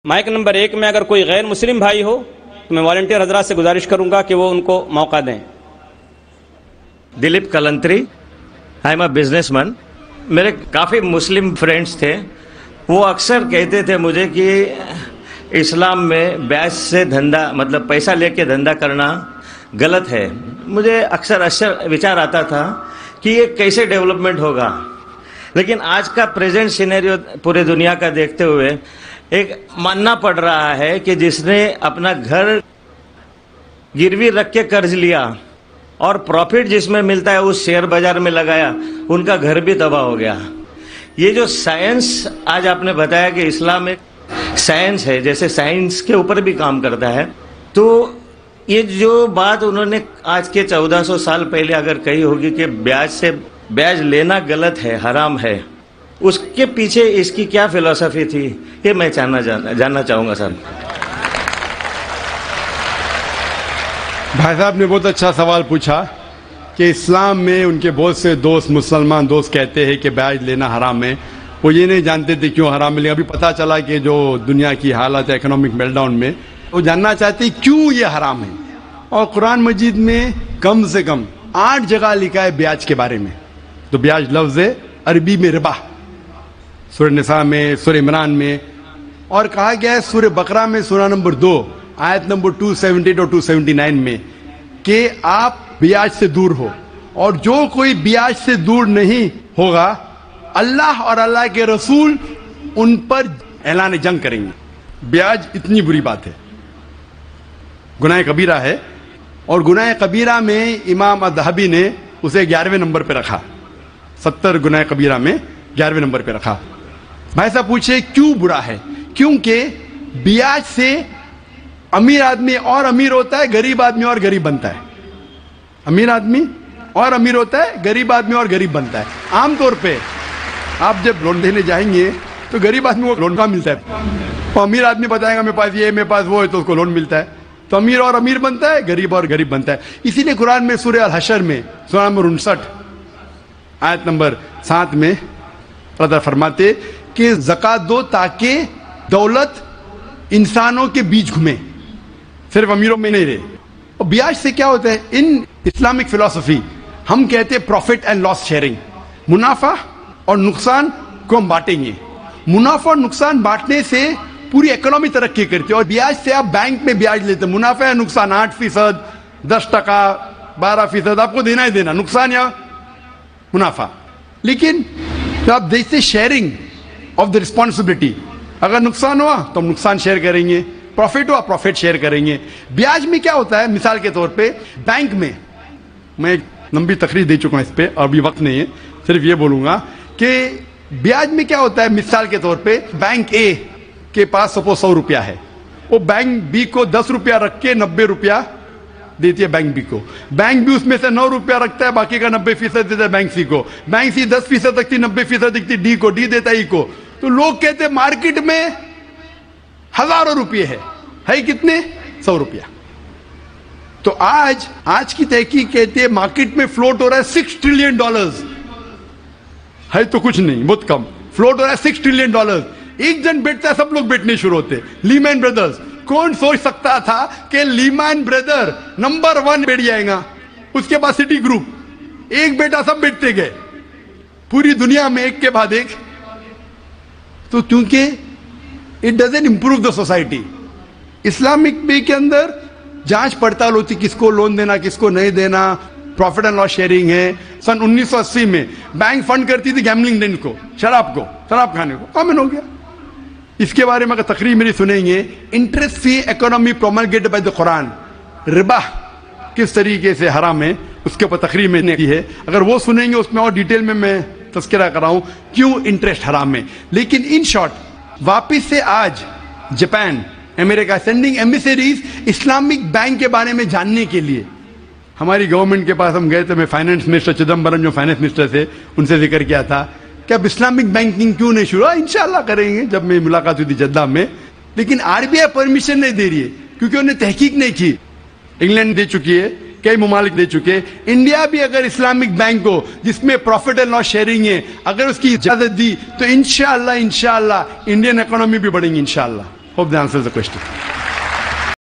Mic number 1 میں اگر کوئی غیر مسلم بھائی ہو تو میں والنٹیئر حضرات سے گزارش کروں گا کہ وہ ان کو موقع دیں۔ Dilip Kalantri, I am a businessman. میرے کافی مسلم فرینڈس تھے، وہ اکثر کہتے تھے مجھے کہ اسلام میں بیعت سے دھندا مطلب پیسہ لے کے دھندا کرنا غلط ہے۔ مجھے اکثر وچار آتا تھا کہ یہ کیسے ڈیولپمنٹ ہوگا، لیکن آج کا پریزنٹ سینیریو پورے دنیا کا دیکھتے ہوئے ایک ماننا پڑ رہا ہے کہ جس نے اپنا گھر گروی رکھ کے قرض لیا اور پروفٹ جس میں ملتا ہے اس شیئر بازار میں لگایا، ان کا گھر بھی تباہ ہو گیا۔ یہ جو سائنس آج آپ نے بتایا کہ اسلام ایک سائنس ہے، جیسے سائنس کے اوپر بھی کام کرتا ہے، تو یہ جو بات انہوں نے آج کے 1400 سال پہلے اگر کہی ہوگی کہ بیاج لینا غلط ہے، حرام ہے، اس کے پیچھے اس کی کیا فلسفی تھی، یہ میں جاننا چاہوں گا سر۔ بھائی صاحب نے بہت اچھا سوال پوچھا کہ اسلام میں ان کے بہت سے دوست مسلمان دوست کہتے ہیں کہ بیعت لینا حرام ہے۔ وہ یہ نہیں جانتے تھے کیوں حرام ہے، لیکن ابھی پتہ چلا کہ جو دنیا کی حالت ہے اکنامک میلٹ ڈاؤن میں، وہ جاننا چاہتے ہیں کیوں یہ حرام ہے۔ اور قرآن مجید میں کم سے کم 8 جگہ لکھا ہے بیاج کے بارے میں۔ تو بیاج لفظ ہے عربی میں ربا، سورہ نساء میں، سورہ عمران میں، اور کہا گیا ہے سورہ بقرہ میں سورہ نمبر 2 آیت نمبر 278 اور 279 میں کہ آپ بیاج سے دور ہو، اور جو کوئی بیاج سے دور نہیں ہوگا اللہ اور اللہ کے رسول ان پر اعلان جنگ کریں گے۔ بیاج اتنی بری بات ہے، گناہ کبیرہ ہے، اور گناہ کبیرہ میں امام الذہبی نے اسے 11ویں نمبر پہ رکھا، 70 گناہ کبیرہ میں 11ویں نمبر پہ رکھا۔ بھائی صاحب پوچھے کیوں برا ہے؟ کیونکہ بیاج سے امیر آدمی اور امیر ہوتا ہے، غریب آدمی اور غریب بنتا ہے۔ امیر آدمی اور امیر ہوتا ہے، غریب آدمی اور غریب بنتا ہے۔ عام طور پہ آپ جب لون دینے جائیں گے تو غریب آدمی کو لون کا ملتا ہے، اور امیر آدمی بتائے گا میرے پاس یہ میرے پاس وہ ہے، تو اس کو لون ملتا ہے۔ تو امیر اور امیر بنتا ہے، غریب اور غریب بنتا ہے۔ اسی لیے قرآن میں سورہ الحشر میں سورہ نمبر 59 آیت نمبر 7 میں اللہ فرماتے کہ زکوٰۃ دو تاکہ دولت انسانوں کے بیچ گھومے، صرف امیروں میں نہیں رہے۔ اور بیاج سے کیا ہوتا ہے؟ ان اسلامک فلسفی ہم کہتے ہیں پروفٹ اینڈ لاس شیئرنگ، منافع اور نقصان کو ہم بانٹیں گے۔ منافع اور نقصان بانٹنے سے پوری اکنامی ترقی کرتی ہے، اور بیاج سے آپ بینک میں بیاج لیتے ہیں، منافع یا نقصان 8%، 10%، 12% آپ کو دینا ہی دینا، نقصان یا منافع۔ لیکن تو آپ دیکھتے شیئرنگ آف دا رسپانسبلٹی، اگر نقصان ہوا تو ہم نقصان شیئر کریں گے، پروفٹ ہوا پروفٹ شیئر کریں گے۔ بیاج میں کیا ہوتا ہے؟ مثال کے طور پہ بینک میں، میں ایک لمبی تقریر دے چکا ہوں اس پہ، ابھی وقت نہیں ہے، صرف یہ بولوں گا کہ بیاج میں کیا ہوتا ہے۔ مثال کے طور پہ بینک اے کے پاس سپوز 100 روپیہ ہے، وہ بینک بی کو 10 روپیہ رکھ کے 90 روپیہ دیتی ہے بینک بی کو، بینک بھی اس میں سے 9 روپیہ رکھتا ہے، باقی کا 90% دیتا ہے بینک سی کو، بینک سی 10% رکھتی، 90% رکھتی ڈی کو، ڈی دیتا ای کو۔ تو لوگ کہتے ہیں مارکیٹ میں ہزاروں روپے ہے کتنے؟ 100 روپیہ۔ تو آج کی تحقیق کہتے ہیں مارکیٹ میں فلوٹ ہو رہا ہے $6 ٹریلین، ہے تو کچھ نہیں، بہت کم، فلوٹ ہو رہا ہے $6 ٹریلین۔ ایک جن بیٹھتا ہے سب لوگ بیٹھنے شروع ہوتے۔ لیمین بردرز، کون سوچ سکتا تھا کہ لیمین بردر نمبر 1 بیٹھ جائے گا، اس کے بعد سٹی گروپ، ایک بیٹا سب بیٹھتے گئے پوری دنیا میں ایک کے بعد ایک۔ تو کیونکہ it doesn't improve the society. Islamic بے کے اندر جانچ پڑتال ہوتی کس کو لون دینا کس کو نہیں دینا، پروفٹ اینڈ لاس شیئرنگ ہے۔ سن 1980 میں بینک فنڈ کرتی تھی گیملنگ ڈن کو، شراب کھانے کو، کامن ہو گیا۔ اس کے بارے میں اگر تقریر میری سنیں گے، interest free economy promulgated by the قرآن، ربا کس طریقے سے حرام ہے، اس کے اوپر تقریر میں نے کی ہے، اگر وہ سنیں گے اس میں اور ڈیٹیل میں تذکرہ کر رہا ہوں کیوں انٹرسٹ حرام ہے۔ لیکن ان شارٹ واپس سے آج جاپان، امریکہ سینڈنگ ایمبیسریز اسلامک بینک کے بارے میں جاننے کے لیے۔ ہماری گورنمنٹ کے پاس ہم گئے تھے، میں فائنانس منسٹر چدمبرم جو فائنانس منسٹر تھے ان سے ذکر کیا تھا کہ اب اسلامک بینکنگ کیوں نہیں شروع؟ انشاءاللہ کریں گے، جب میں ملاقات ہوئی تھی جدہ میں۔ لیکن RBI پرمیشن نہیں دے رہی ہے کیونکہ انہوں نے تحقیق نہیں کی۔ انگلینڈ دے چکی ہے، کئی ممالک دے چکے، انڈیا بھی اگر اسلامک بینک ہو جس میں پروفٹ اینڈ لاس شیئرنگ ہے اگر اس کی اجازت دی تو انشاءاللہ انڈین اکانومی بھی بڑھیں گی انشاءاللہ۔ Hope that answers the question.